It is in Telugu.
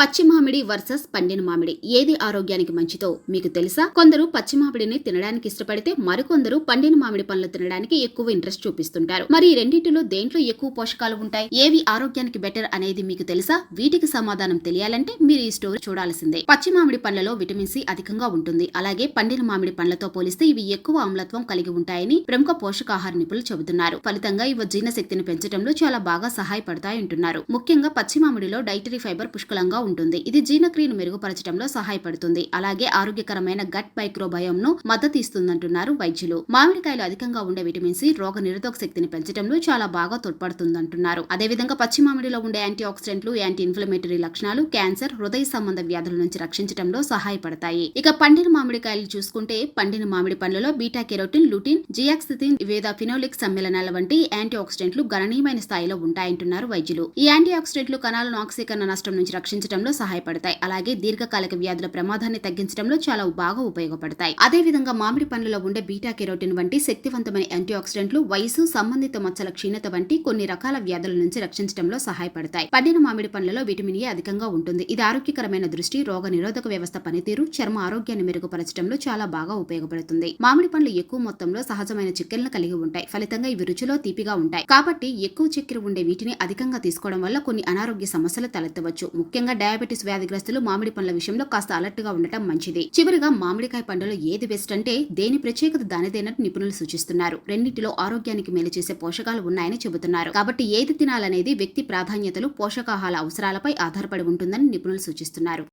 పచ్చి మామిడి వర్సెస్ పండిన మామిడి ఏది ఆరోగ్యానికి మంచిదో మీకు తెలుసా? కొందరు పచ్చి మామిడిని తినడానికి ఇష్టపడితే మరికొందరు పండిన మామిడి పండ్లు తినడానికి ఎక్కువ ఇంట్రెస్ట్ చూపిస్తుంటారు. మరి ఈ రెండింటిలో దేంట్లో ఎక్కువ పోషకాలు ఉంటాయి, ఏవి ఆరోగ్యానికి బెటర్ అనేది మీకు తెలుసా? వీటికి సమాధానం తెలియాలంటే మీరు ఈ స్టోరీ చూడాల్సిందే. పచ్చి మామిడి పండ్లలో విటమిన్ సి అధికంగా ఉంటుంది. అలాగే పండిన మామిడి పండ్లతో పోలిస్తే ఇవి ఎక్కువ ఆమ్లత్వం కలిగి ఉంటాయని ప్రముఖ పోషకాహార నిపుణులు చెబుతున్నారు. ఫలితంగా ఇవి జీర్ణశక్తిని పెంచడంలో చాలా బాగా సహాయపడతాయంటున్నారు. ముఖ్యంగా పచ్చి మామిడిలో డైటరీ ఫైబర్ పుష్కలంగా ఉంటుంది. ఇది జీర్ణక్రియను మెరుగుపరచడంలో సహాయపడుతుంది. అలాగే ఆరోగ్యకరమైన గట్ మైక్రోబయోమ్ ను మద్దతు ఇస్తుందంటున్నారు వైద్యులు. మామిడికాయలు అధికంగా ఉండే విటమిన్ సి రోగ నిరోధక శక్తిని పెంచడంలో చాలా బాగా తోడ్పడుతుందంటున్నారు. అదేవిధంగా పచ్చి మామిడిలో ఉండే యాంటీ ఆక్సిడెంట్లు, యాంటీ ఇన్ఫ్లమేటరీ లక్షణాలు క్యాన్సర్, హృదయ సంబంధ వ్యాధుల నుంచి రక్షించడంలో సహాయపడతాయి. ఇక పండిన మామిడికాయలు చూసుకుంటే పండిన మామిడి పండ్లలో బీటా కెరోటిన్, లుటిన్, జియాక్సిథిన్, వివిధ ఫినోలిక్ సమ్మేళనాల వంటి యాంటీ ఆక్సిడెంట్లు గణనీయమైన స్థాయిలో ఉంటాయంటున్నారు వైద్యులు. ఈ యాంటీ ఆక్సిడెంట్లు కణాలను ఆక్సీకరణ నష్టం నుంచి రక్షించడంలో సహాయపడతాయి. అలాగే దీర్ఘకాలిక వ్యాధుల ప్రమాదాన్ని తగ్గించడంలో చాలా బాగా ఉపయోగపడతాయి. అదేవిధంగా మామిడి పండ్లలో ఉండే బీటా కెరోటిన్ వంటి శక్తివంతమైన యాంటీ ఆక్సిడెంట్లు వయసు, సంబంధిత మచ్చల క్షీణత వంటి కొన్ని రకాల వ్యాధుల నుంచి రక్షించడంలో సహాయపడతాయి. పండిన మామిడి పండ్లలో విటమిన్ ఏ అధికంగా ఉంటుంది. ఇది ఆరోగ్యకరమైన దృష్టి, రోగ నిరోధక వ్యవస్థ పనితీరు, చర్మ ఆరోగ్యాన్ని మెరుగుపరచడంలో చాలా బాగా ఉపయోగపడుతుంది. మామిడి పండ్లు ఎక్కువ మొత్తంలో సహజమైన చక్కెరలను కలిగి ఉంటాయి. ఫలితంగా ఇవి రుచిలో తీపిగా ఉంటాయి. కాబట్టి ఎక్కువ చక్కెర ఉండే వీటిని అధికంగా తీసుకోవడం వల్ల కొన్ని అనారోగ్య సమస్యలు తలెత్తవచ్చు. ముఖ్యంగా డయాబెటిస్ వ్యాధిగ్రస్తులు మామిడి పండ్ల విషయంలో కాస్త అలర్ట్ గా ఉండటం మంచిది. చివరిగా మామిడికాయ పండులో ఏది బెస్ట్ అంటే దేని ప్రత్యేకత దానిదేనట్టు నిపుణులు సూచిస్తున్నారు. రెండింటిలో ఆరోగ్యానికి మేలు చేసే పోషకాలు ఉన్నాయని చెబుతున్నారు. కాబట్టి ఏది తినాలనేది వ్యక్తి ప్రాధాన్యతలు, పోషకాహార అవసరాలపై ఆధారపడి ఉంటుందని నిపుణులు సూచిస్తున్నారు.